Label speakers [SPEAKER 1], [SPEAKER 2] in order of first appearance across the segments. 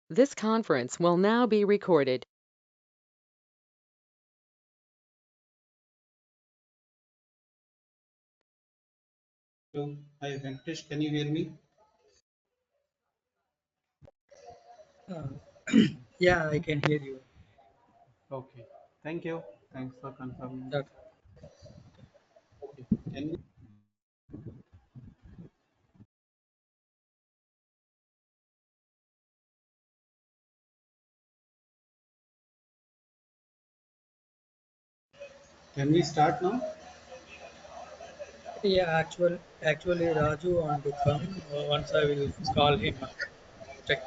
[SPEAKER 1] This conference will now be recorded.
[SPEAKER 2] Hello. Hi, Venkatesh. Can you hear me?
[SPEAKER 3] Uh, yeah, I can hear you.
[SPEAKER 2] Okay. Thank you. Thanks for confirming.
[SPEAKER 3] That,
[SPEAKER 2] Okay. Can we, can we start now?
[SPEAKER 3] yeah, actually, Raju want to come. Once I will call him. Check.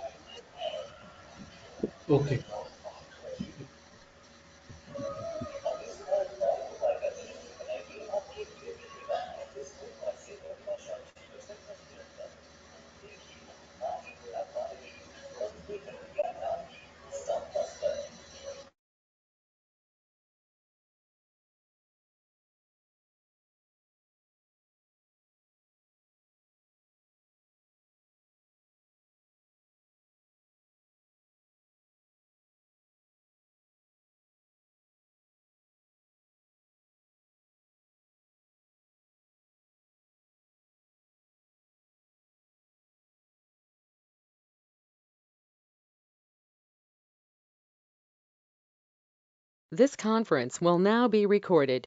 [SPEAKER 2] Okay.
[SPEAKER 1] This conference will now be recorded.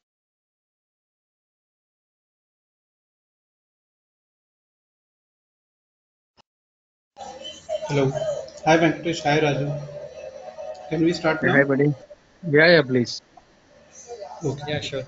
[SPEAKER 2] Hello. Hi, Venkatesh. Hi, Raju. Can we start
[SPEAKER 4] Hey, hi,
[SPEAKER 2] now?
[SPEAKER 4] buddy. Yeah, please.
[SPEAKER 3] Yeah,
[SPEAKER 2] Okay.
[SPEAKER 3] sure.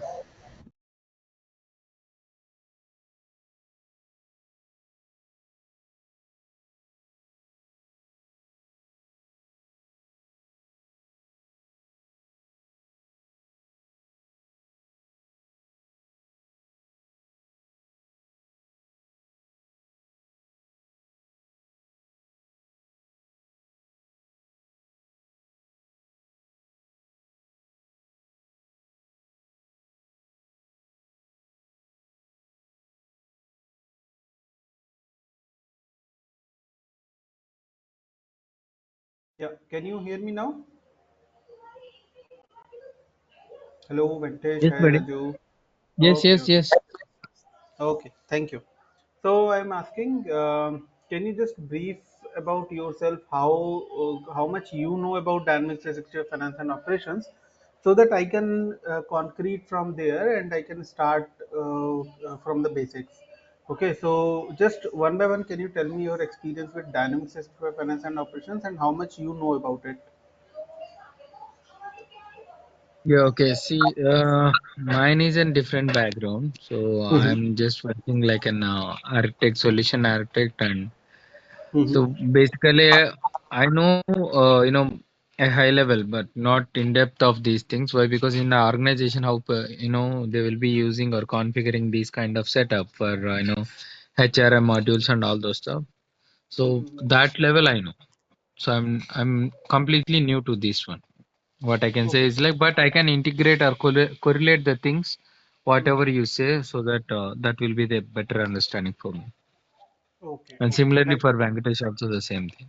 [SPEAKER 2] Yeah. Can you hear me now? Hello, Venkatesh.
[SPEAKER 4] Yes,
[SPEAKER 2] Hi,
[SPEAKER 4] buddy.
[SPEAKER 2] Raju.
[SPEAKER 4] Yes,
[SPEAKER 2] Okay.
[SPEAKER 4] yes,
[SPEAKER 2] Okay.
[SPEAKER 4] yes.
[SPEAKER 2] Okay. Thank you. So I'm asking, can you just brief about yourself how much you know about Dynamics 365 finance and operations, so that I can concrete from there and I can start from the basics. Okay, so just one by one, can you tell me your experience with Dynamics 365 finance and operations and how much you know about it?
[SPEAKER 4] Yeah, okay. See, mine is a different background. So
[SPEAKER 2] Mm-hmm.
[SPEAKER 4] I'm just working like an architect, solution architect, and
[SPEAKER 2] Mm-hmm.
[SPEAKER 4] so basically, I know, a high level, but not in depth of these things. Why? Because in the organization, how they will be using or configuring these kind of setup for HRM modules and all those stuff. So that level I know. So I'm completely new to this one. What I can say
[SPEAKER 2] Okay.
[SPEAKER 4] is like, but I can integrate or correlate the things,
[SPEAKER 2] Mm-hmm.
[SPEAKER 4] whatever you say, so that that will be the better understanding for me.
[SPEAKER 2] Okay.
[SPEAKER 4] And
[SPEAKER 2] Okay.
[SPEAKER 4] similarly
[SPEAKER 2] Thank
[SPEAKER 4] for
[SPEAKER 2] you.
[SPEAKER 4] Venkatesh, also the same thing.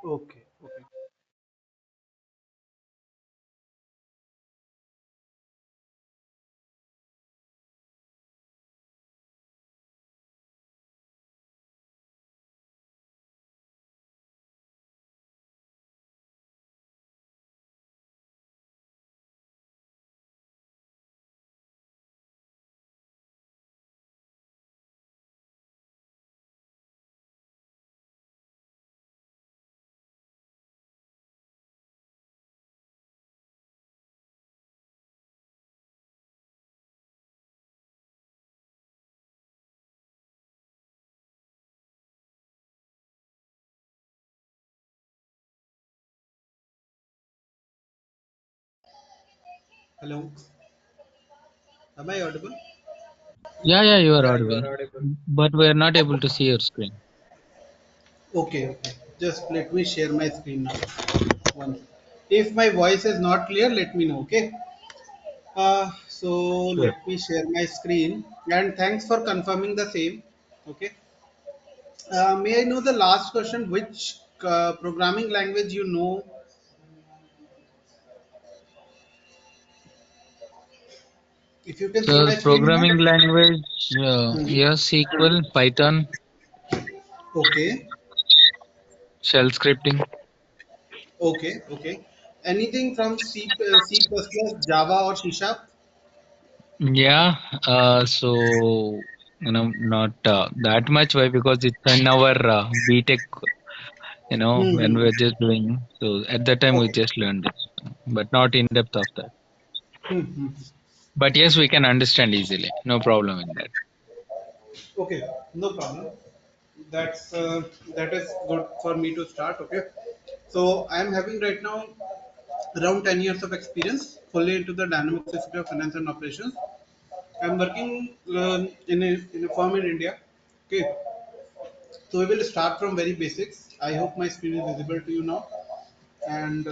[SPEAKER 2] Okay. Okay. Hello. Am I audible?
[SPEAKER 4] Yeah, you are
[SPEAKER 3] Yeah, you
[SPEAKER 4] audible,
[SPEAKER 3] are audible.
[SPEAKER 4] but we are not able to see your screen.
[SPEAKER 2] Okay, okay. Just let me share my screen now. One. If my voice is not clear, let me know. Okay. So
[SPEAKER 4] Sure.
[SPEAKER 2] let me share my screen. And thanks for confirming the same. Okay. May I know the last question? Which programming language you know? If you can see
[SPEAKER 4] So
[SPEAKER 2] my screen now.
[SPEAKER 4] programming language,
[SPEAKER 2] Hmm.
[SPEAKER 4] yeah, SQL, Python,
[SPEAKER 2] Okay.
[SPEAKER 4] shell scripting.
[SPEAKER 2] Okay. Okay. Anything from C++, Java or C Sharp?
[SPEAKER 4] Yeah, so not that much. Why? Because it's in our BTech, when
[SPEAKER 2] Hmm.
[SPEAKER 4] we're just doing. So at that time we
[SPEAKER 2] Okay.
[SPEAKER 4] just learned this, but not in depth of that.
[SPEAKER 2] Hmm.
[SPEAKER 4] But yes, we can understand easily. No problem in that.
[SPEAKER 2] Okay. No problem. That's that is good for me to start. Okay. So I am having right now around 10 years of experience fully into the dynamic sector of finance and operations. I'm working in a firm in India. Okay, so we will start from very basics. I hope my screen is visible to you now. And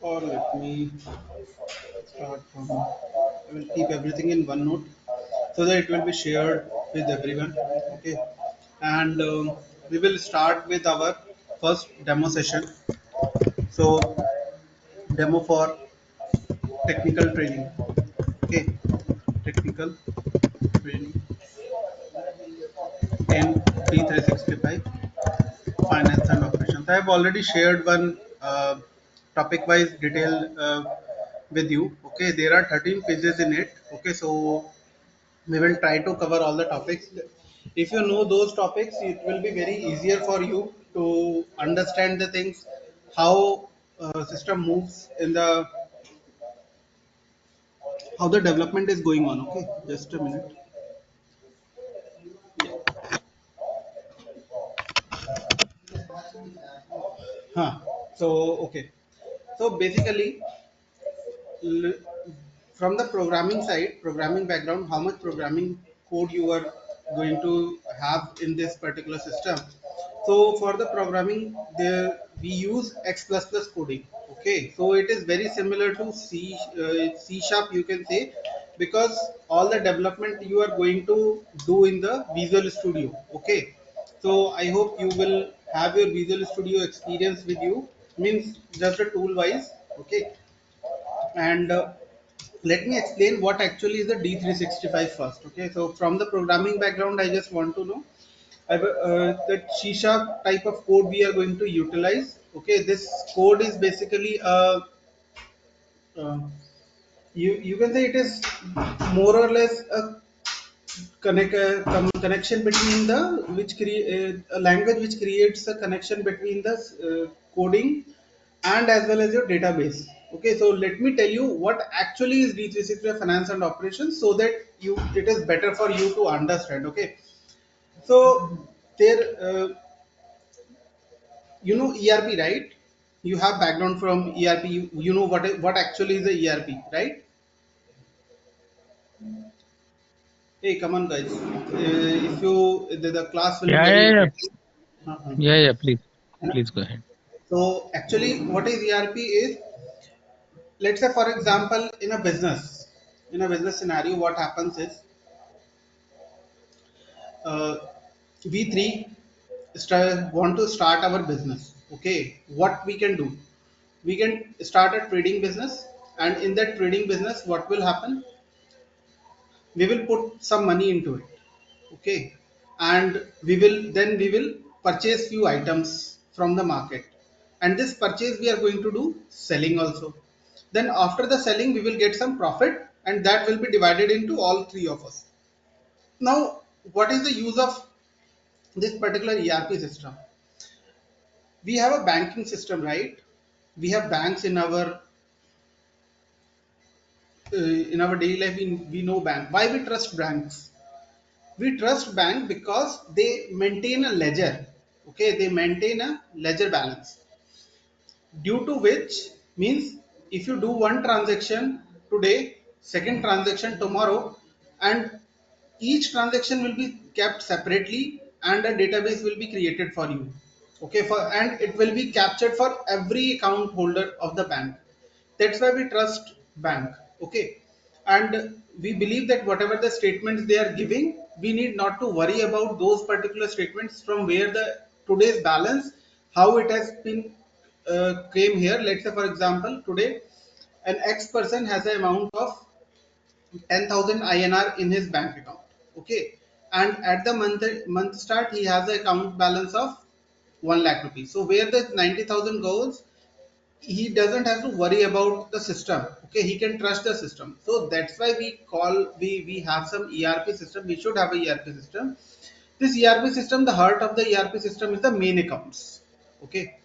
[SPEAKER 2] or let me start from. I will keep everything in OneNote so that it will be shared with everyone. Okay, and we will start with our first demo session. So demo for technical training. Okay, technical training in D365 finance and operations. I have already shared one topic wise detail with you. Okay, there are 13 pages in it. Okay, so we will try to cover all the topics. If you know those topics, it will be very easier for you to understand the things, how system moves in the how the development is going on. Okay, just a minute. Huh. So okay. So basically, l- from the programming side, programming background, how much programming code you are going to have in this particular system. So for the programming, there we use X++ coding. Okay, so it is very similar to C sharp, you can say, because all the development you are going to do in the Visual Studio. Okay, so I hope you will have your Visual Studio experience with you. Means just a tool wise. Okay, and let me explain what actually is the D365 first. Okay, so from the programming background, I just want to know that C sharp type of code we are going to utilize. Okay, this code is basically uh, you can say it is more or less a connection between the which create a language which creates a connection between the coding and as well as your database. Okay, so let me tell you what actually is D365 finance and operations so that you it is better for you to understand. Okay, so there you know ERP, right? You have background from ERP. You know what actually is the ERP, right? Hey, come on, guys. If you the class will be
[SPEAKER 4] Yeah,
[SPEAKER 2] very
[SPEAKER 4] yeah, yeah,
[SPEAKER 2] interesting. Uh-huh.
[SPEAKER 4] yeah, yeah. Please go ahead.
[SPEAKER 2] So actually, what is ERP is, let's say for example, in a business scenario, what happens is uh, we three want to start our business. Okay, what we can do? We can start a trading business, and in that trading business, what will happen? We will put some money into it. Okay, and we will purchase few items from the market, and this purchase we are going to do selling also. Then after the selling we will get some profit, and that will be divided into all three of us. Now what is the use of this particular ERP system? We have a banking system, right? We have banks in our daily life. We know bank. Why we trust banks? We trust bank because they maintain a ledger. Okay, they maintain a ledger balance, due to which means if you do one transaction today, second transaction tomorrow, and Each transaction will be kept separately and a database will be created for you. Okay, for and it will be captured for every account holder of the bank. That's why we trust bank. Okay, and we believe that whatever the statements they are giving, we need not to worry about those particular statements from where the today's balance, how it has been came here. Let's say for example, today an X person has an amount of 10,000 INR in his bank account. Okay, and at the month start, he has an account balance of 1 lakh rupees. So where the 90,000 goes, he doesn't have to worry about the system. Okay, he can trust the system. So that's why we have some ERP system. We should have a ERP system. This ERP system, the heart of the ERP system is the main accounts. Okay,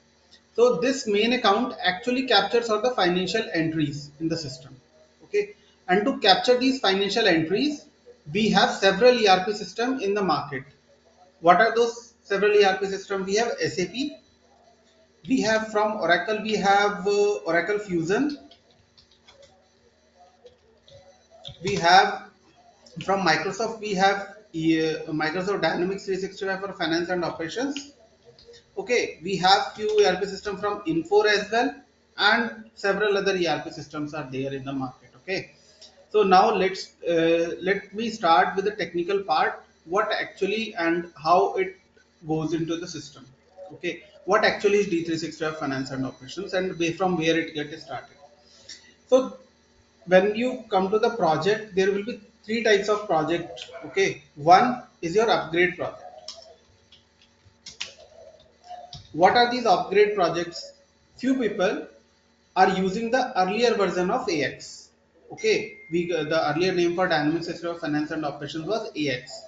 [SPEAKER 2] so this main account actually captures all the financial entries in the system. Okay, and to capture these financial entries, we have several ERP system in the market. What are those several ERP system? We have SAP, we have from Oracle, we have Oracle Fusion, we have from Microsoft, we have Microsoft Dynamics 365 for finance and operations. Okay, we have few ERP system from Infor as well, and several other ERP systems are there in the market. Okay, so now let me start with the technical part. What actually and how it goes into the system. Okay, what actually is D365 Finance and Operations, and from where it gets started. So when you come to the project, there will be three types of project. Okay, one is your upgrade project. What are these upgrade projects? Few people are using the earlier version of AX. Okay, the earlier name for Dynamics System of Finance and Operations was AX.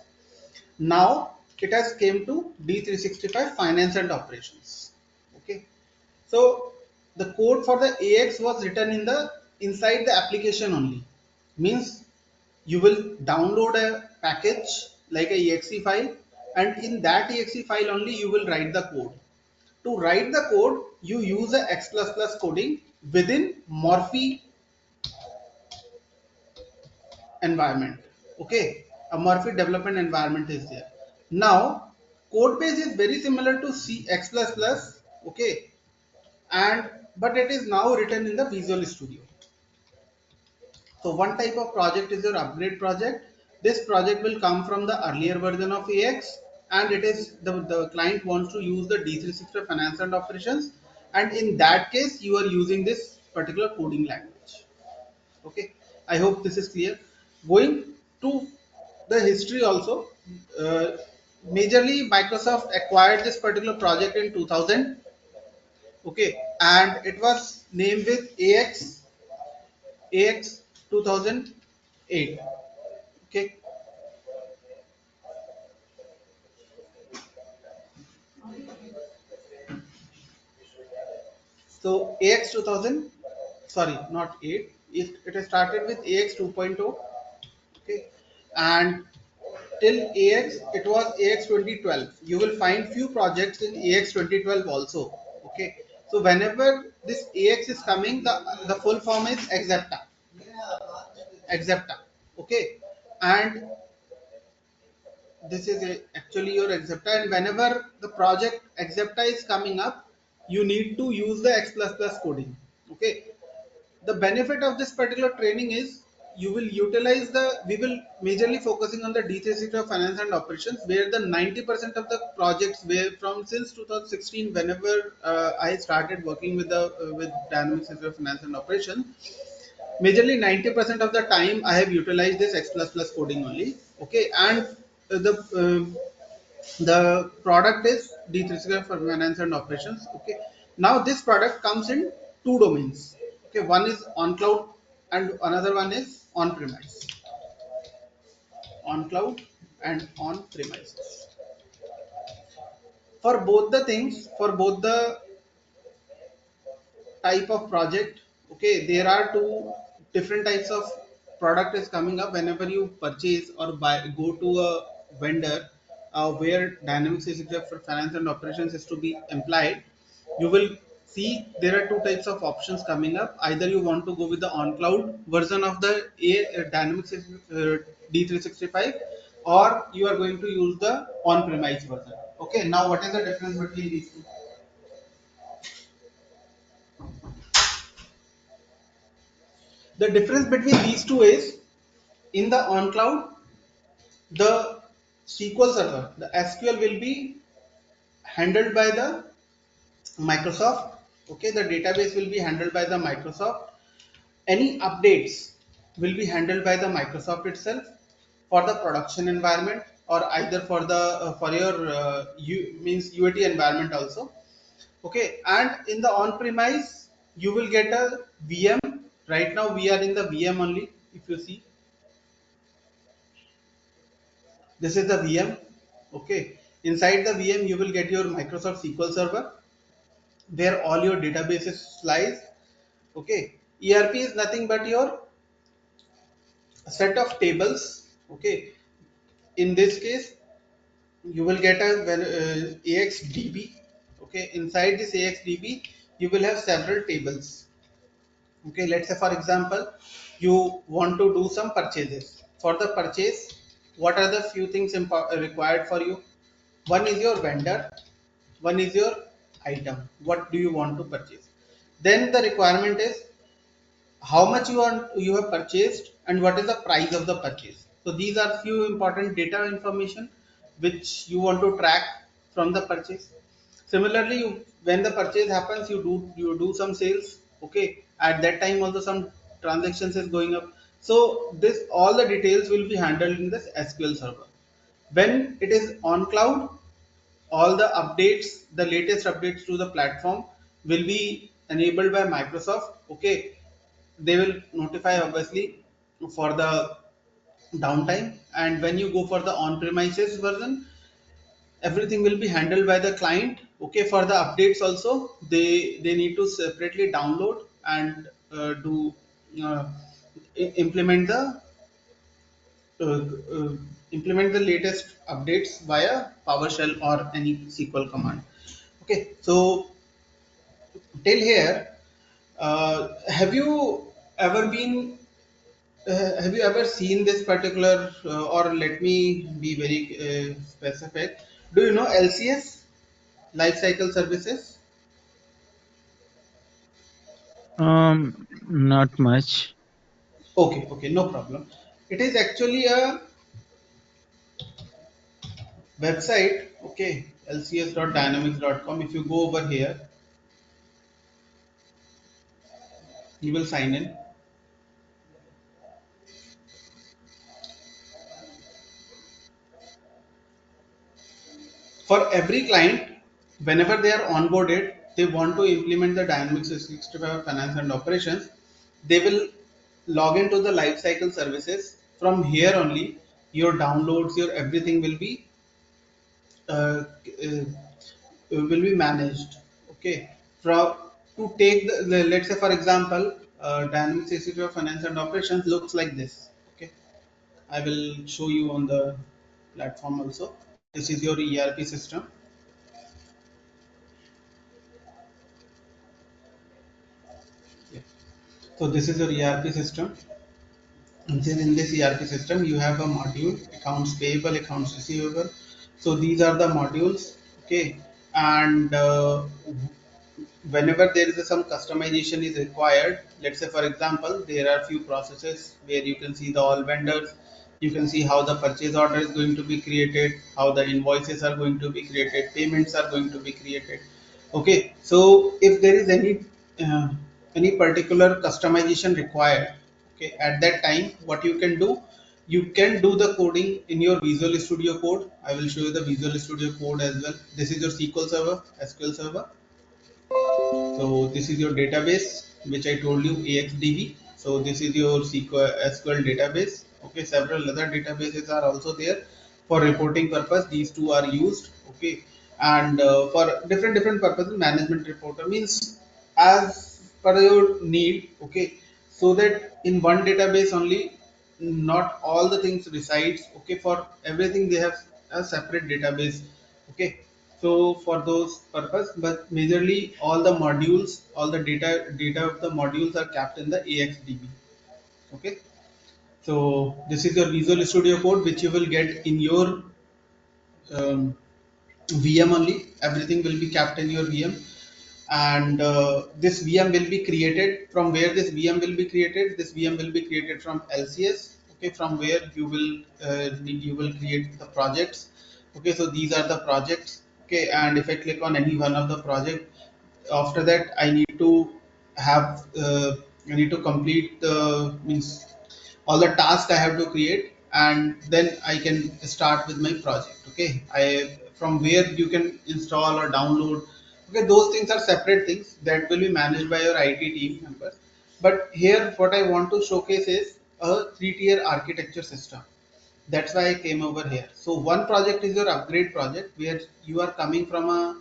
[SPEAKER 2] Now it has came to D365 Finance and Operations. Okay, so the code for the AX was written in the inside the application only. Means you will download a package like a exe file, and in that exe file only you will write the code. To write the code, you use a X++ coding within Morphe environment. Okay, a Morphe development environment is there. Now, code base is very similar to C X++. Okay, and but it is now written in the Visual Studio. So one type of project is your upgrade project. This project will come from the earlier version of AX, and it is the client wants to use the D365 Finance and Operations, and in that case you are using this particular coding language. Okay, I hope this is clear. Going to the history also, uh, majorly Microsoft acquired this particular project in 2000. Okay, and it was named with AX 2008. Okay, so AX 2000, sorry, not 8. It has started with AX 2.0. Okay, and till AX it was AX 2012. You will find few projects in AX 2012 also. Okay, so whenever this AX is coming, the full form is Exapta. Okay, and this is actually your Exapta, and whenever the project Exapta is coming up, you need to use the X++ coding. Okay, the benefit of this particular training is you will utilize the we will majorly focusing on the D365 finance and operations, where the 90% of the projects were from since 2016. Whenever I started working with the with Dynamics System Finance and Operations, majorly 90% of the time I have utilized this X++ coding only. Okay, and the product is D365 for finance and operations. Okay, now this product comes in two domains. Okay, one is on cloud and another one is on premise. On cloud and on premises. For both the things, for both the type of project, okay, there are two different types of product is coming up whenever you purchase or buy go to a vendor where Dynamics 365 for finance and operations is to be implied. You will see there are two types of options coming up. Either you want to go with the on cloud version of the Dynamics D365, or you are going to use the on-premise version. Okay, now what is the difference between these two? The difference between these two is in the on cloud, the SQL server, the SQL will be handled by the Microsoft. Okay, the database will be handled by the Microsoft. Any updates will be handled by the Microsoft itself for the production environment, or either for the for your means UAT environment also. Okay, and in the on-premise, you will get a VM. Right now, we are in the VM only. If you see, this is the VM. Okay, inside the VM, you will get your Microsoft SQL Server, where all your databases lies. Okay, ERP is nothing but your set of tables. Okay, in this case, you will get a AXDB. Okay, inside this AXDB, you will have several tables. Okay, let's say for example, you want to do some purchases. For the purchase, what are the few things required for you? One is your vendor, one is your item. What do you want to purchase? Then the requirement is how much you have purchased and what is the price of the purchase. So these are few important data information which you want to track from the purchase. Similarly, when the purchase happens, you do some sales. Okay, at that time also some transactions is going up. So this all the details will be handled in this SQL server. When it is on cloud, all the updates, the latest updates to the platform will be enabled by Microsoft. Okay, they will notify obviously for the downtime, and when you go for the on-premises version, everything will be handled by the client. Okay, for the updates also, they need to separately download and do uh, implement the uh, uh, implement the latest updates via PowerShell or any SQL command. Okay, so till here, have you ever been have you ever seen this particular, or let me be very specific? Do you know LCS, life cycle services?
[SPEAKER 4] Not much.
[SPEAKER 2] Okay, okay, no problem. It is actually a website. Okay, lcs.dynamics.com. If you go over here, you will sign in. For every client, whenever they are onboarded, they want to implement the Dynamics 365 finance and operations, they will log into the lifecycle services. From here only, your downloads, your everything uh, uh, will be managed. Okay, from to take let's say for example, Dynamics 365 finance and operations looks like this. Okay, I will show you on the platform also. This is your ERP system. Yeah. So this is your ERP system. And then in this ERP system, you have a module, accounts payable, accounts receivable. So these are the modules. Okay, and whenever there is some customization is required, let's say for example, there are few processes where you can see the all vendors, you can see how the purchase order is going to be created, how the invoices are going to be created, payments are going to be created. Okay, so if there is uh, any particular customization required, okay, at that time what you can do, you can do the coding in your Visual Studio Code. I will show you the Visual Studio Code as well. This is your SQL server. So this is your database, which I told you, AXDB. So this is your SQL database. Okay, several other databases are also there for reporting purpose. These two are used. Okay, and for different purposes, management reporter means as per your need. Okay, so that in one database only, not all the things resides. Okay, for everything they have a separate database. Okay, so for those purpose, but majorly all the modules, all the data of the modules are kept in the AXDB. Okay, So this is your Visual Studio Code, which you will get in your um, VM only. Everything will be kept in your VM, and this VM will be created from where this VM will be created. This VM will be created from LCS. Okay, from where you will create the projects. Okay, so these are the projects. Okay, and if I click on any one of the project, after that I need to complete the means all the tasks I have to create, and then I can start with my project. Okay, I from where you can install or download. Okay, those things are separate things that will be managed by your IT team members. But here, what I want to showcase is a three-tier architecture system. That's why I came over here. So one project is your upgrade project where you are coming from a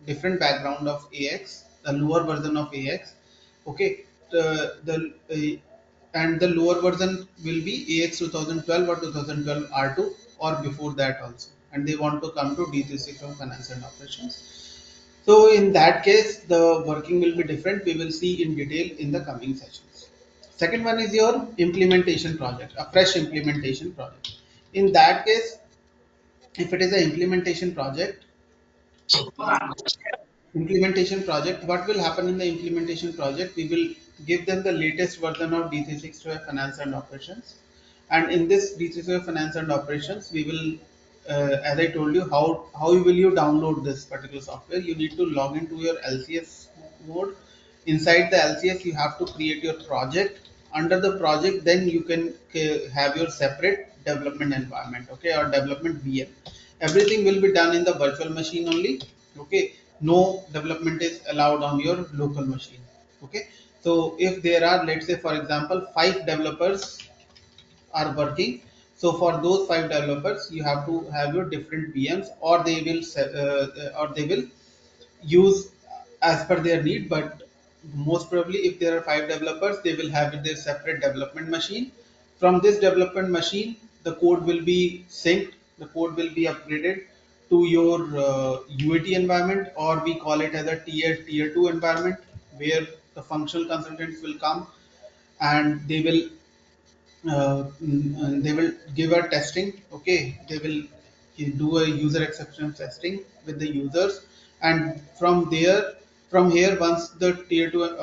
[SPEAKER 2] different background of AX, the lower version of AX. Okay, and the lower version will be AX 2012 or 2012 R2 or before that also. And they want to come to D365 Finance and Operations. So in that case, the working will be different. We will see in detail in the coming sessions. Second one is your implementation project, a fresh implementation project. In that case, if it is an implementation project, what will happen in the implementation project? We will give them the latest version of D365 Finance and Operations. And in this D365 Finance and Operations, we will, as I told you, how will you download this particular software? You need to log into your LCS mode. Inside the LCS, you have to create your project. Under the project, then you can have your separate development environment, okay, or development VM. Everything will be done in the virtual machine only. Okay, no development is allowed on your local machine. Okay, so if there are, let's say for example, 5 developers are working, so for those 5 developers you have to have your different VMs, or they will use as per their need. But most probably, if there are 5 developers, they will have their separate development machine. From this development machine, the code will be synced, the code will be upgraded to your UAT environment, or we call it as a tier 2 environment, where the functional consultants will come and they will give a testing. Okay, they will do a user acceptance testing with the users, and from here, once the tier 2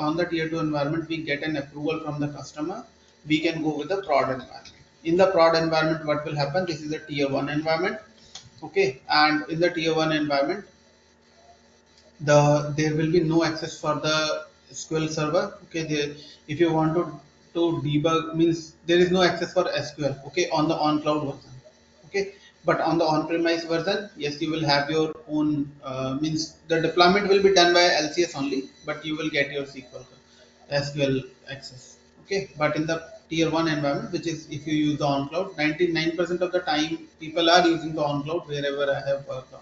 [SPEAKER 2] environment we get an approval from the customer, we can go with the prod environment. In the prod environment, what will happen? This is a tier 1 environment. Okay, and in the tier 1 environment, there will be no access for the SQL server. Okay, if you want to debug, means there is no access for SQL. Okay, on the on cloud version. Okay, but on the on premise version, yes, you will have your own, means the deployment will be done by LCS only, but you will get your SQL access. Okay, but in the tier 1 environment, which is if you use the on cloud, 99% of the time people are using the on cloud wherever I have worked on.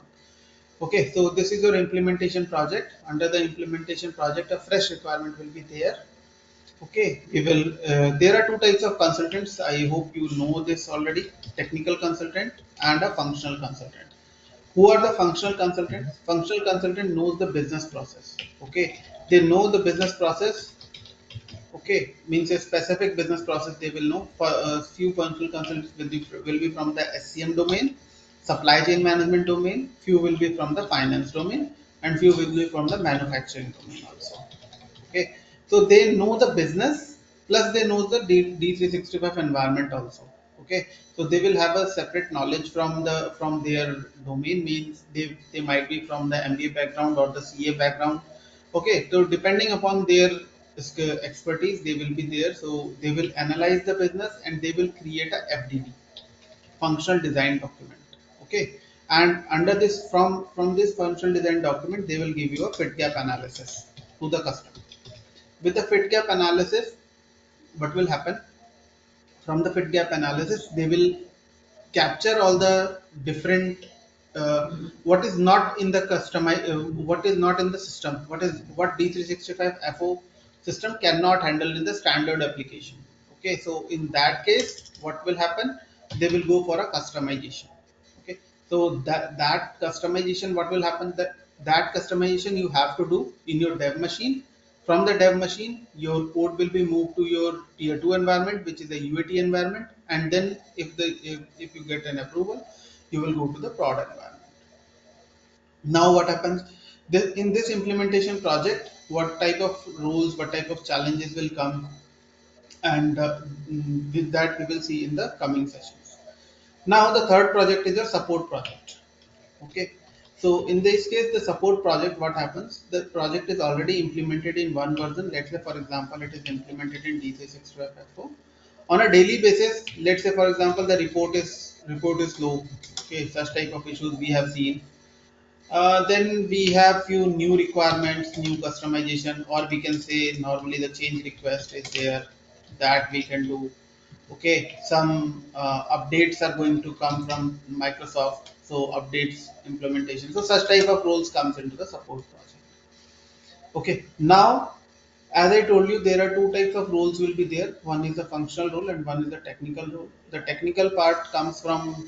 [SPEAKER 2] Okay, so this is your implementation project. Under the implementation project, a fresh requirement will be there. Okay, we will. There are two types of consultants. I hope you know this already: technical consultant and a functional consultant. Who are the functional consultants? Functional consultant knows the business process. Okay, they know the business process. Okay, means a specific business process they will know. For a few functional consultants will be from the SCM domain, supply chain management domain, few will be from the finance domain, and few will be from the manufacturing domain also. Okay, so they know the business, plus they know the D365 environment also. Okay, so they will have a separate knowledge from their domain, means they might be from the MBA background or the CA background. Okay, so depending upon their expertise, they will be there. So they will analyze the business and they will create a FDD, functional design document. Okay, and under this, from this functional design document, they will give you a fit gap analysis to the customer. With the fit gap analysis, what will happen? From the fit gap analysis, they will capture all the different, what is not in the what is not in the system, what D365 FO system cannot handle in the standard application. Okay, so in that case, what will happen? They will go for a customization. Okay, so that customization, what will happen? That customization you have to do in your dev machine. From the dev machine, your code will be moved to your tier 2 environment, which is a UAT environment. and then if you get an approval, you will go to the prod environment. Now what happens in this implementation project, what type of rules, what type of challenges will come, and with that we will see in the coming sessions. Now the third project is a support project. Okay, so in this case, the support project, what happens, the project is already implemented in one version. Let's say for example it is implemented in D365 on a daily basis. Let's say for example the report is low. Okay, such type of issues we have seen. Then we have few new requirements, new customization, or we can say normally the change request is there that we can do. Okay, some updates are going to come from Microsoft, so updates implementation. So such type of roles comes into the support project. Okay, now as I told you, there are two types of roles will be there. One is the functional role and one is the technical role. The technical part comes from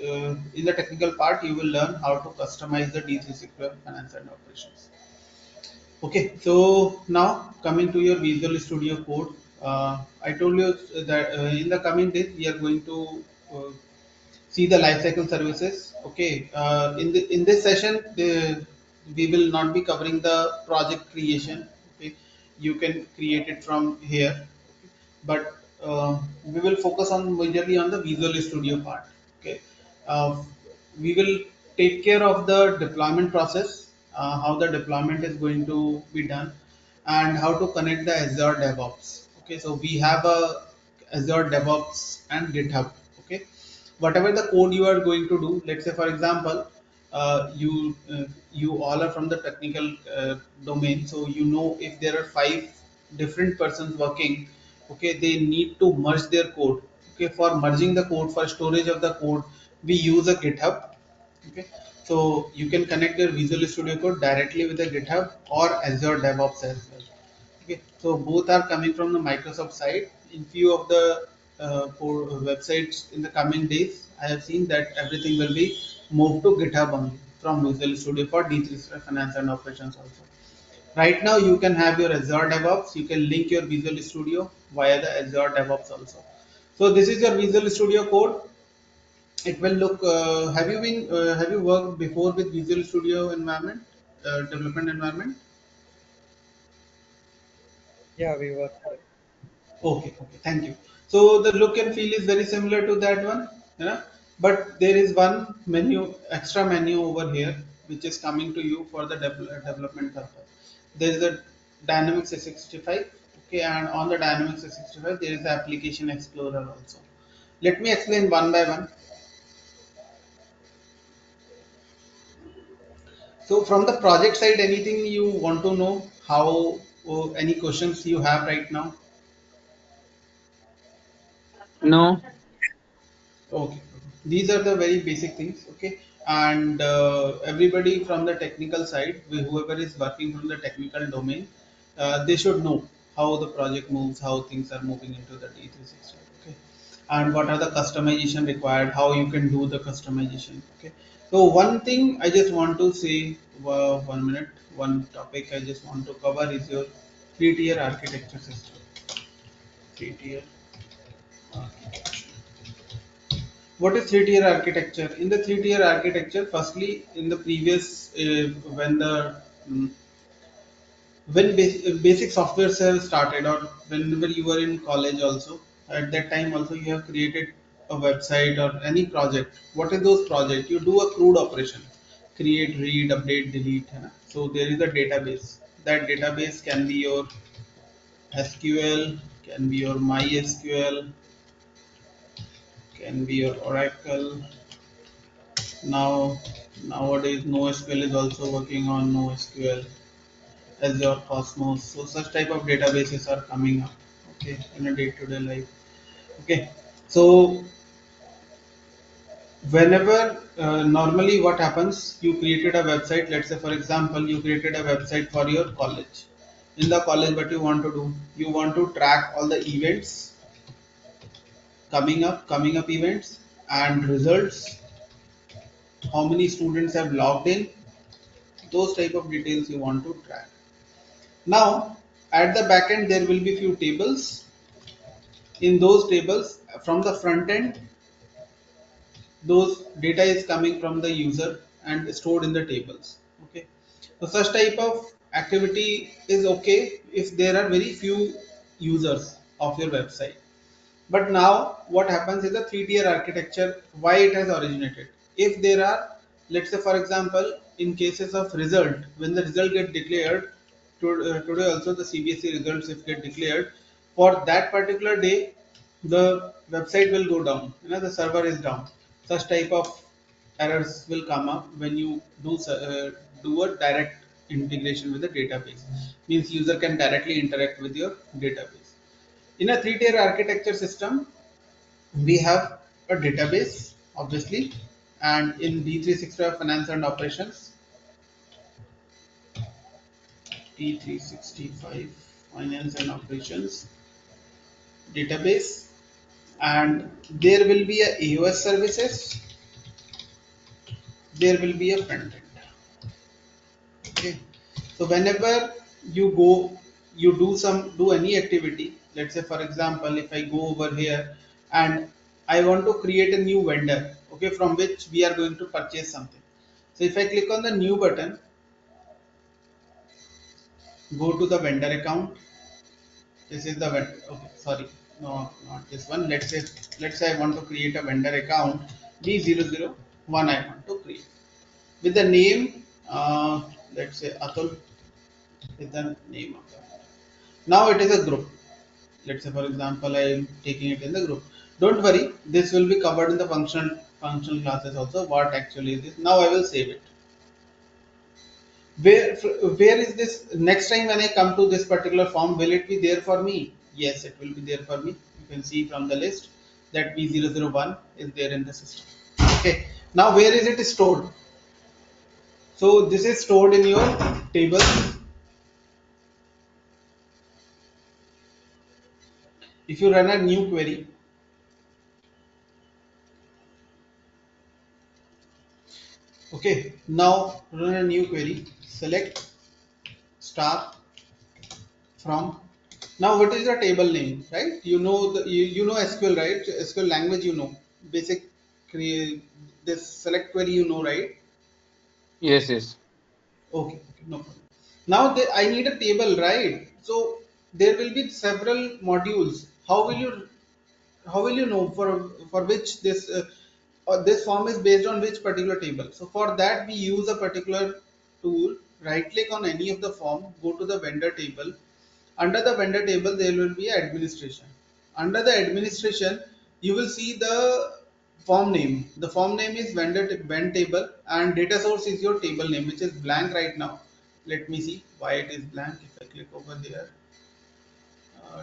[SPEAKER 2] in the technical part you will learn how to customize the D365 finance and operations. Okay, so now coming to your Visual Studio Code, I told you that in the coming days we are going to see the lifecycle services. Okay, in this session, we will not be covering the project creation. Okay, you can create it from here, but we will focus on majorly on the Visual Studio part. Okay, uh, we will take care of the deployment process, how the deployment is going to be done, and how to connect the Azure DevOps. Okay, so we have a Azure DevOps and GitHub. Okay, whatever the code you are going to do, let's say for example, you all are from the technical domain, so you know if there are five different persons working, okay, they need to merge their code. Okay, for merging the code, for storage of the code, we use a GitHub. Okay, so you can connect your Visual Studio Code directly with the GitHub or Azure DevOps as well. Okay, so both are coming from the Microsoft side. In few of the websites in the coming days, I have seen that everything will be moved to GitHub only from Visual Studio for D365 Finance and Operations also. Right now, you can have your Azure DevOps. You can link your Visual Studio via the Azure DevOps also. So this is your Visual Studio Code. It will look. Have you worked before with Visual Studio environment, development environment?
[SPEAKER 3] Yeah, we worked.
[SPEAKER 2] Okay, okay, thank you. So the look and feel is very similar to that one, yeah? But there is one menu, extra menu over here, which is coming to you for the development purpose. There is a Dynamics 365, okay, and on the Dynamics 365 there is the Application Explorer also. Let me explain one by one. So from the project side, anything you want to know? How, any questions you have right now?
[SPEAKER 4] No.
[SPEAKER 2] Okay, these are the very basic things. Okay, and everybody from the technical side, whoever is working from the technical domain, they should know how the project moves, how things are moving into the D365. Okay, and what are the customization required, how you can do the customization. Okay, so one thing I just want to say, 1 minute, one topic I just want to cover is your three-tier architecture system. Three-tier. What is three-tier architecture? In the three-tier architecture, firstly, in the previous, when the mm, when basic software have started, or whenever you were in college, also at that time, also you have created a website or any project. What is those projects? You do a crude operation: create, read, update, delete. है ना? So there is a database. That database can be your SQL, can be your MySQL, can be your Oracle. Now, nowadays, NoSQL is also working on NoSQL, Azure Cosmos. So such type of databases are coming up. Okay, in a day-to-day life. Okay, so whenever normally what happens, you created a website. Let's say, for example, you created a website for your college. In the college, what you want to do? You want to track all the events coming up events and results. How many students have logged in? Those type of details you want to track. Now, at the back end, there will be few tables. In those tables, from the front end, those data is coming from the user and stored in the tables. Okay, so such type of activity is okay if there are very few users of your website. But now what happens is a three-tier architecture, why it has originated. If there are, let's say for example, in cases of result, when the result get declared, today also the CBSE results if get declared, for that particular day, the website will go down, the server is down. Such type of errors will come up when you do a direct integration with the database. Means user can directly interact with your database. In a three-tier architecture system, we have a database, obviously, and in D365 Finance and Operations, D365 Finance and Operations database, and there will be a AOS services, there will be a front end. Okay, so whenever you go, you do any activity. Let's say for example, if I go over here and I want to create a new vendor, okay, from which we are going to purchase something. So if I click on the new button, go to the vendor account. This is the vendor. Okay, sorry, no, not this one. Let's say I want to create a vendor account B001. I want to create with the name, let's say Atul is the name of the vendor. Now it is a group. Let's say for example, I am taking it in the group. Don't worry, this will be covered in the functional classes also. What actually is this? Now I will save it. Where is this? Next time when I come to this particular form, will it be there for me? Yes, it will be there for me. You can see from the list that B001 is there in the system. Okay. Now where is it stored? So this is stored in your table. If you run a new query, okay, now run a new query, select star from. Now what is the table name, right? You know you know SQL, right? SQL language, you know, basic create this select query, you know, right?
[SPEAKER 5] Yes, yes.
[SPEAKER 2] Okay, okay, no problem. Now I need a table, right? So there will be several modules. How will you know for which this form is based on which particular table? So for that we use a particular tool. Right click on any of the form, go to the vendor table. Under the vendor table there will be administration. Under the administration you will see the form name. The form name is vend table, and data source is your table name, which is blank right now. Let me see why it is blank. If I click over there,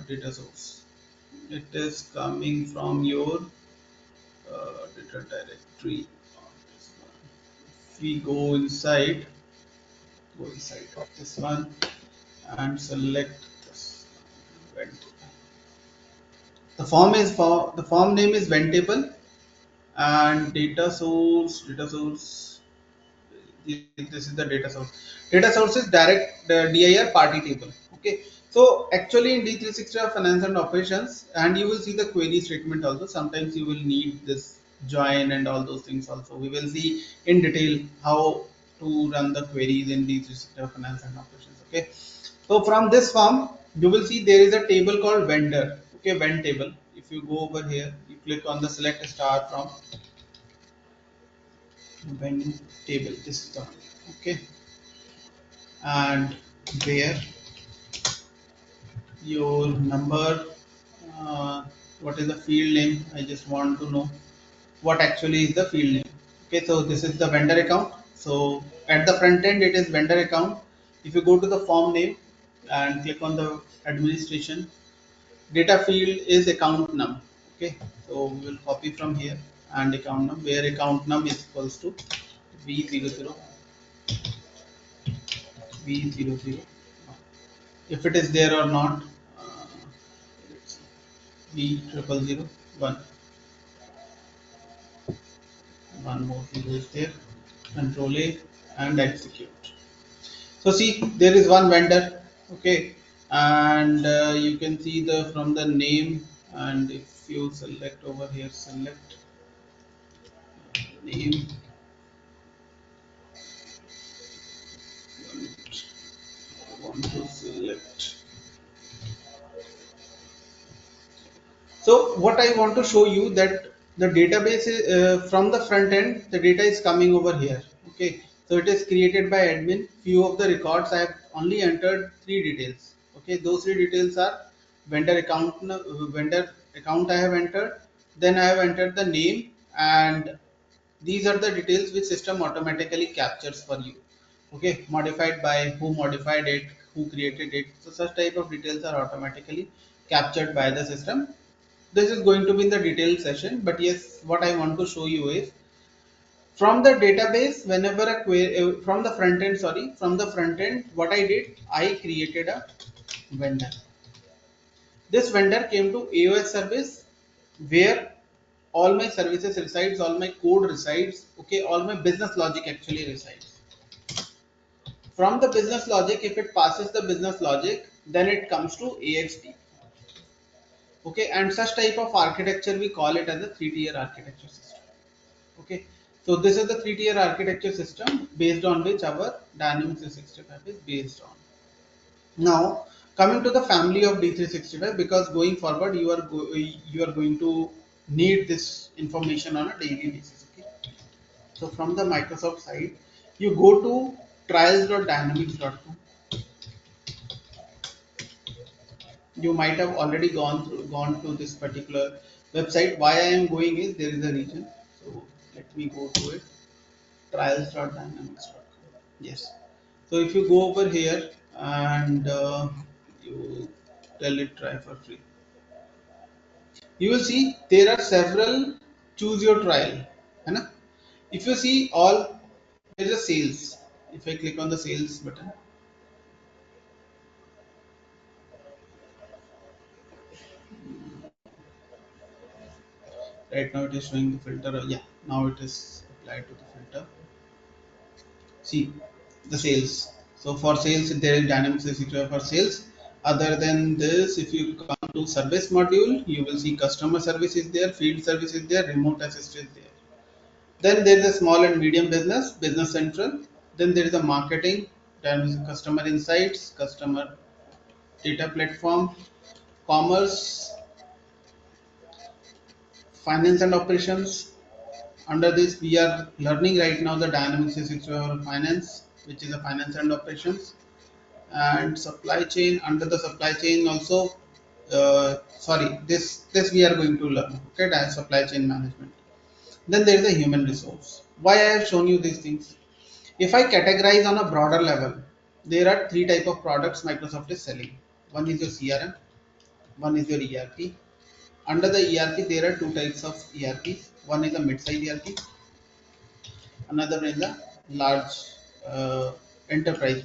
[SPEAKER 2] data source, it is coming from your data directory. If we go inside of this one and select this vent. The form name is ventable, and data source. This is the data source. Data source is direct dir party table. Okay, so actually in D365 Finance and Operations, and you will see the query statement also. Sometimes you will need this join and all those things also. We will see in detail how to run the queries in D365 Finance and Operations. Okay, so from this form you will see there is a table called vendor. Okay, vend table. If you go over here, you click on the select star from vend table. This is the one. Okay, and where your number, uh, what is the field name? I just want to know what actually is the field name. Okay, so this is the vendor account. So at the front end it is vendor account. If you go to the form name and click on the administration, data field is account num. Okay, so we will copy from here, and account num, where account num is equals to v00 v00. If it is there or not, uh, v triple zero one. One more zero is there. Control A and execute. So see, there is one vendor. Okay, and you can see the from the name, and if you select over here, select name, want to select. So what I want to show you that the database is, from the front end, the data is coming over here. Okay, so it is created by admin. Few of the records I have only entered three details. Okay, those three details are vendor account I have entered. Then I have entered the name, and these are the details which system automatically captures for you. Okay, modified by who modified it, who created it. So such type of details are automatically captured by the system. This is going to be in the detailed session, but yes, what I want to show you is from the database, whenever a query from the front end, sorry, from the front end, what I did, I created a vendor. This vendor came to AOS service where all my services resides, all my code resides, okay, all my business logic actually resides. From the business logic, if it passes the business logic, then it comes to AXT. Okay, and such type of architecture we call it as a three-tier architecture system. Okay, so this is the three-tier architecture system based on which our Dynamics 365 is based on. Now, coming to the family of D365, because going forward you are going to need this information on a daily basis. Okay, so from the Microsoft side, you go to trials.dynamics.com. You might have already gone to this particular website. Why I am going is there is a reason. So let me go to it. Trials.dynamics.com. Yes. So if you go over here and you tell it try for free, you will see there are several choose your trial. है If you see all, there is a sales. If I click on the sales button, right now it is showing the filter. Yeah, now it is applied to the filter. See the sales. So for sales, there is Dynamics 365 for sales. Other than this, if you come to service module, you will see customer service is there, field service is there, remote assist is there. Then there is a small and medium business, business central. Then there is a marketing, Dynamics customer insights, customer data platform, commerce, finance and operations. Under this, we are learning right now the Dynamics 365 finance, which is a finance and operations. And supply chain, under the supply chain also, sorry, this we are going to learn. Okay, that's supply chain management. Then there is a human resource. Why I have shown you these things? If I categorize on a broader level, there are three type of products Microsoft is selling. One is your CRM, one is your ERP. Under the ERP there are two types of ERPs. One is a mid-size ERP, another is a large uh, enterprise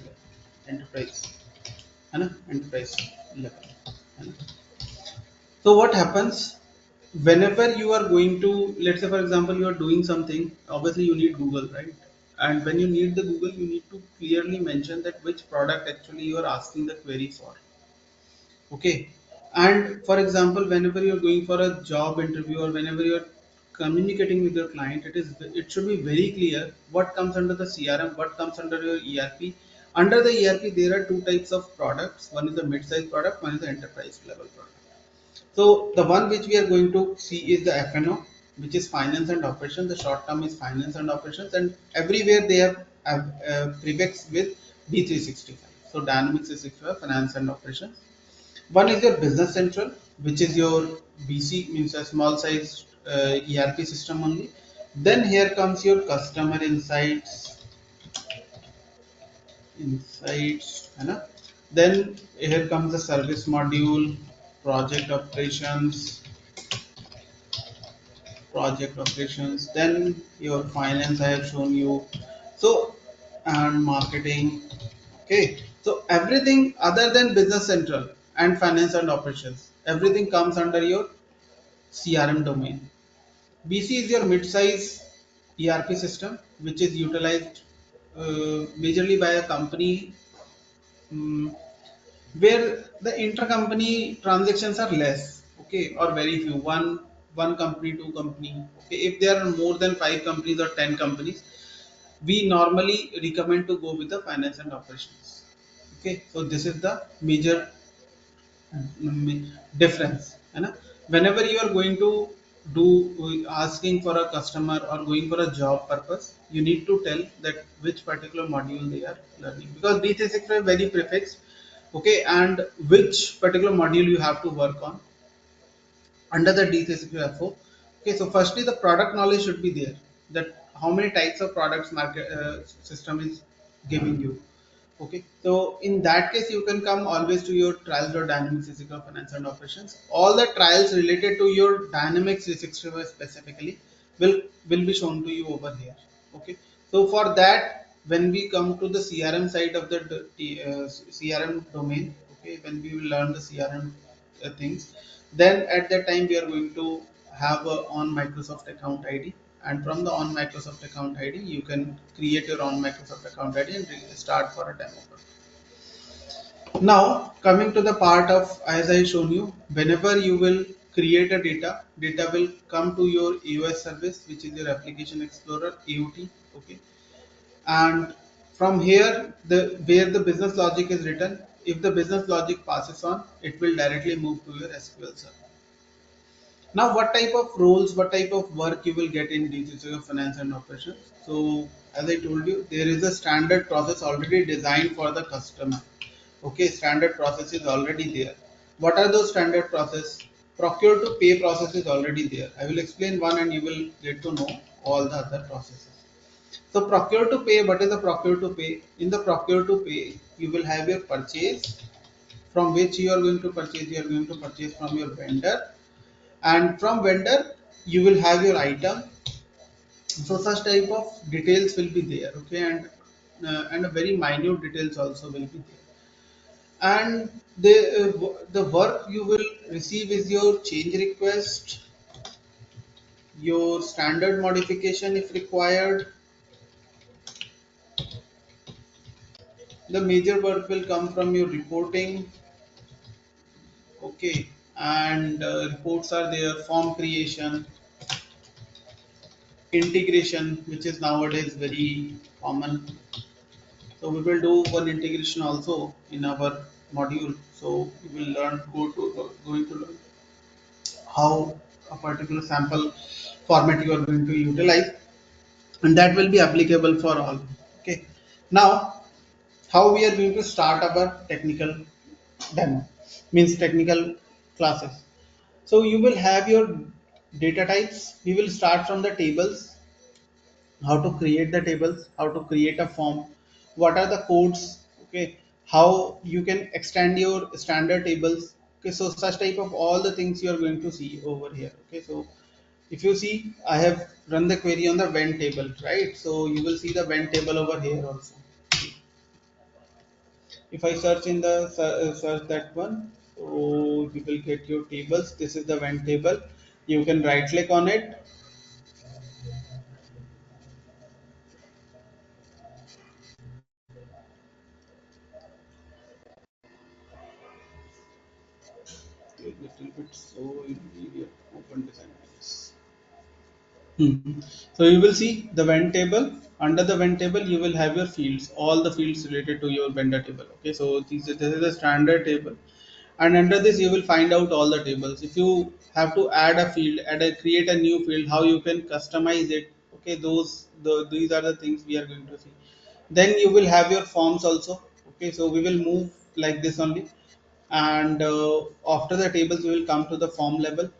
[SPEAKER 2] enterprise enterprise level. So what happens whenever you are going to, let's say for example, you are doing something, obviously you need Google, right? And when you need the Google, you need to clearly mention that which product actually you are asking the query for. Okay. And for example, whenever you're going for a job interview or whenever you're communicating with your client, it should be very clear what comes under the CRM, what comes under your ERP. Under the ERP, there are two types of products. One is the mid-size product, one is the enterprise level product. So the one which we are going to see is the FNO, which is finance and operations. The short term is finance and operations, and everywhere they have prefix with D365. So Dynamics 365 finance and operations. One is your business central, which is your BC, means a small size ERP system only. Then here comes your customer insights, है ना? Then here comes the service module, project operations, then your finance I have shown you. So, and marketing. Okay, so everything other than business central and finance and operations, everything comes under your CRM domain. BC is your mid-size ERP system, which is utilized majorly by a company um, where the intercompany transactions are less. okay, or very few, one company, two company. Okay, if there are more than 5 companies or 10 companies, we normally recommend to go with the finance and operations. Okay, so this is the major difference, है ना? Whenever you are going to do asking for a customer or going for a job purpose, you need to tell that which particular module they are learning, because D365 very prefixed, okay, and which particular module you have to work on under the D365. Okay, so firstly the product knowledge should be there, that how many types of products market system is giving you. Okay, so in that case you can come always to your trials or dynamics 365 finance and operations. All the trials related to your dynamics 365 specifically will be shown to you over here. Okay, so for that, when we come to the CRM side of the CRM domain, okay, when we will learn the CRM things, then at that time we are going to have a on Microsoft account ID, and from the on Microsoft account ID you can create your own Microsoft account ID and start for a demo. Now coming to the part of, as I shown you, whenever you will create a data will come to your AOS service, which is your application explorer, AOT. Okay, and from here the where the business logic is written, if the business logic passes on, it will directly move to your SQL server. Now, what type of roles, what type of work you will get in digital finance and operations? So, as I told you, there is a standard process already designed for the customer. Okay, standard process is already there. What are those standard process? Procure to pay process is already there. I will explain one and you will get to know all the other processes. So, procure to pay, what is the procure to pay? In the procure to pay, you will have your purchase, from which you are going to purchase, you are going to purchase from your vendor, and from vendor you will have your item. So such type of details will be there, okay, and a very minute details also will be there. And the work you will receive is your change request, your standard modification if required. The major work will come from your reporting, okay, and reports are there, form creation, integration, which is nowadays very common. So we will do one integration also in our module. So we will learn going to learn how a particular sample format you are going to utilize, and that will be applicable for all. Okay. Now, how we are going to start our technical demo, means technical classes. So you will have your data types. We will start from the tables, how to create the tables, how to create a form, what are the codes, okay, how you can extend your standard tables. Okay, so such type of all the things you are going to see over here. Okay, so if you see, I have run the query on the vent table, right? So you will see the vent table over here also. If I search in the search that one, so you will get your tables. This is the vent table. You can right click on it. A little bit slow in media open design. Mhm. So you will see the vent table. Under the vent table, you will have your fields, all the fields related to your vendor table. Okay, so this is a standard table, and under this you will find out all the tables. If you have to add a field, create a new field, how you can customize it. Okay, these are the things we are going to see. Then you will have your forms also. Okay, so we will move like this only, and after the tables, we will come to the form level.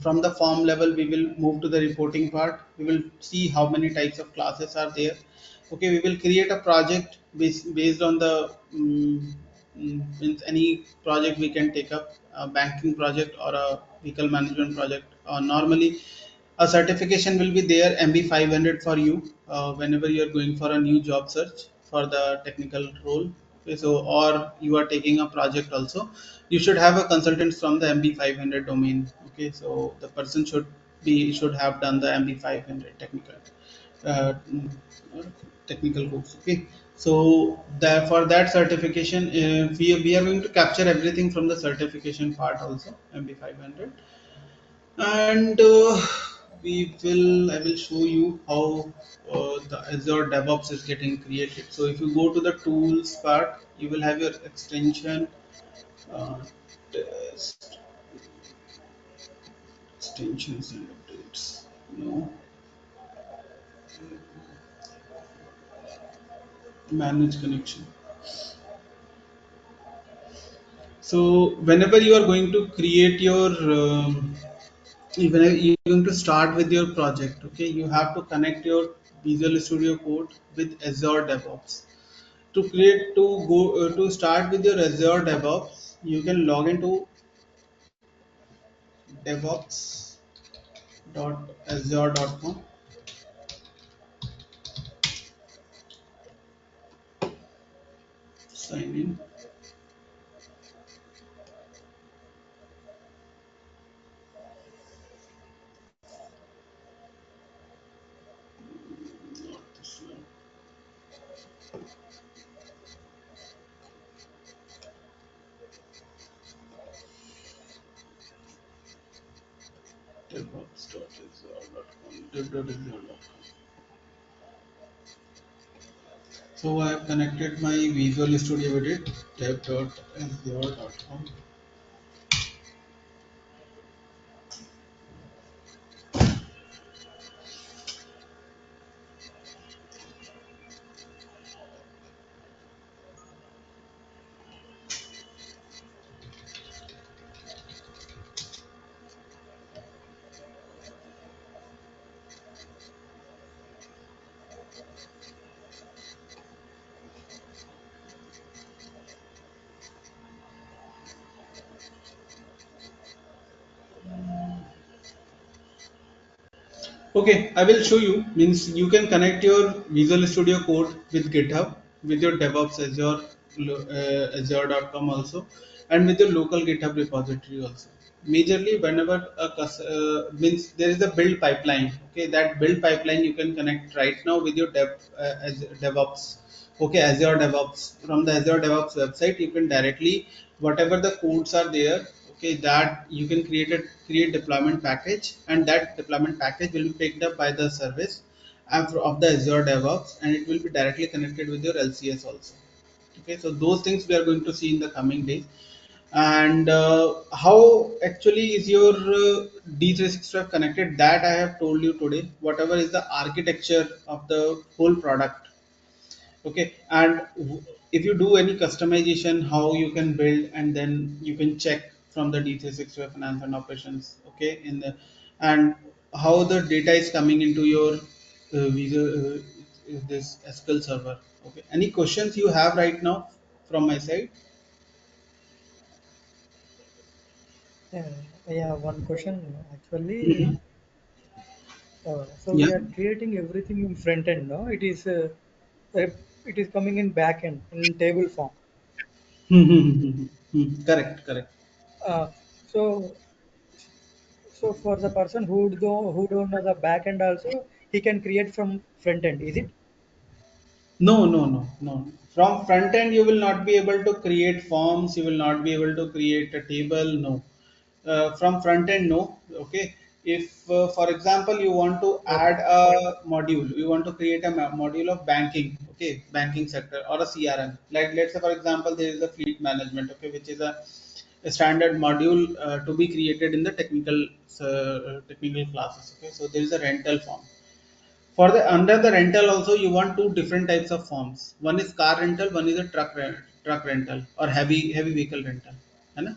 [SPEAKER 2] From the form level we will move to the reporting part. We will see how many types of classes are there. Okay, we will create a project based on the means any project we can take up, a banking project or a vehicle management project, or normally a certification will be there, MB500 for you, whenever you are going for a new job search for the technical role. Okay, so or you are taking a project also, you should have a consultant from the MB500 domain. Okay, so the person should have done the MB500 uh, technical course. Okay, So that for that certification, we are going to capture everything from the certification part also, MB500. And I will show you how the Azure DevOps is getting created. So if you go to the tools part, you will have your extension, uh, test extensions and updates. No, manage connection. So whenever you are going to create your when you're going to start with your project, okay, you have to connect your Visual Studio Code with Azure DevOps. To start with your Azure DevOps, you can log into devops.azure.com, sign in. Not this one. devops.azure.com. So I have connected my Visual Studio with it, dev.azure.com. Okay, I will show you. Means you can connect your Visual Studio Code with GitHub, with your DevOps Azure.com also, and with your local GitHub repository also. Majorly, whenever means there is a build pipeline. Okay, that build pipeline you can connect right now with your DevOps. Okay, Azure DevOps. From the Azure DevOps website, you can directly whatever the codes are there, okay, that you can create deployment package, and that deployment package will be picked up by the service of the Azure DevOps, and it will be directly connected with your LCS also. Okay, so those things we are going to see in the coming days. And how actually is your D365 connected, that I have told you today. Whatever is the architecture of the whole product, okay, and if you do any customization, how you can build, and then you can check from the D365 finance and operations, okay, in the, and how the data is coming into your this SQL server. Okay, any questions you have right now from my side?
[SPEAKER 3] Yeah, one question actually.
[SPEAKER 2] Mhm.
[SPEAKER 3] So
[SPEAKER 2] Yeah.
[SPEAKER 3] we are creating everything in front end, no? Uh, it is coming in back end in table form.
[SPEAKER 2] Correct, correct.
[SPEAKER 3] Uh, so so for the person who don't know the back end also, he can create from front end. Is it?
[SPEAKER 2] No, no, no, no. From front end, you will not be able to create forms. You will not be able to create a table. No. From front end, no. Okay. If, for example, you want to
[SPEAKER 3] Okay.
[SPEAKER 2] add a module, you want to create a module of banking, okay, banking sector or a CRM. Like, let's say, for example, there is a fleet management, okay, which is a standard module to be created in the technical classes. Okay, so there is a rental form. For the under the rental also, you want two different types of forms. One is car rental, one is a truck rental or heavy vehicle rental. है ना?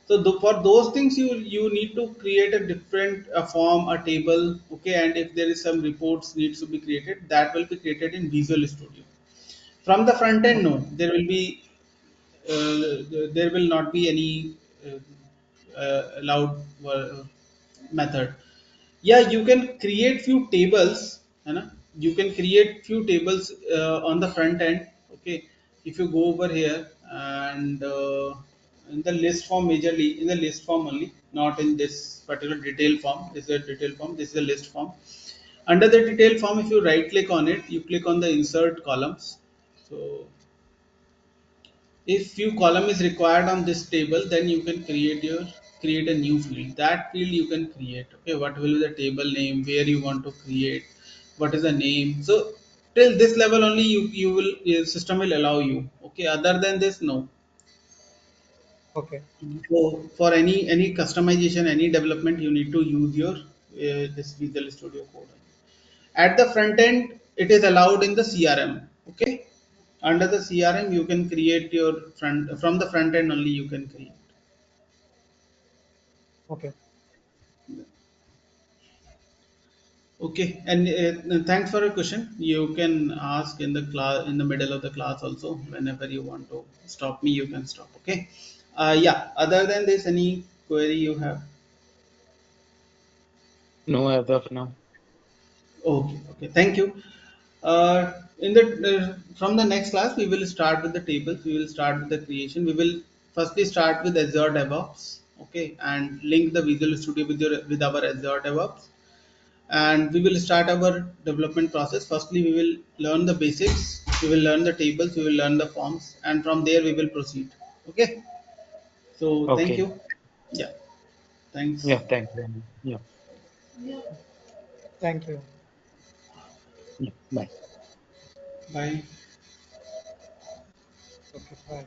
[SPEAKER 2] So for those things, you need to create a different form, a table, okay, and if there is some reports needs to be created, that will be created in Visual Studio. From the front end, no,
[SPEAKER 3] Okay.
[SPEAKER 2] there will not be any allowed method. Yeah, you can create few tables, है ना? You can create few tables on the front end, okay. If you go over here and in the list form, majorly in the list form only, not in this particular detail form. This is a detail form, this is a list form. Under the detail form, if you right click on it, you click on the insert columns, So if few column is required on this table, then you can create a new field. That field you can create. Okay, what will be the table name, where you want to create, what is the name. So till this level only you will, your system will allow you. Okay, other than this, no.
[SPEAKER 3] Okay.
[SPEAKER 2] So for any customization, any development, you need to use your this Visual Studio Code. At the front end, it is allowed in the CRM. Okay, under the CRM you can create your front, from the front end only you can create.
[SPEAKER 3] Okay.
[SPEAKER 2] Okay, and thanks for your question. You can ask in the class, in the middle of the class also. Whenever you want to stop me, you can stop. Okay. Yeah. Other than this, any query you have?
[SPEAKER 5] No, as of now.
[SPEAKER 2] Okay, okay, thank you. In the from the next class, we will start with the tables. We will start with the creation. We will firstly start with Azure DevOps, okay, and link the Visual Studio with your with our Azure DevOps, and we will start our development process. Firstly, we will learn the basics. We will learn the tables. We will learn the forms, and from there we will proceed. Okay. So thank
[SPEAKER 5] Okay.
[SPEAKER 2] you. Yeah. Thanks.
[SPEAKER 5] Yeah, thank you. Yeah,
[SPEAKER 3] Thank you.
[SPEAKER 5] yeah. Bye.
[SPEAKER 2] Bye.
[SPEAKER 3] Okay. Bye.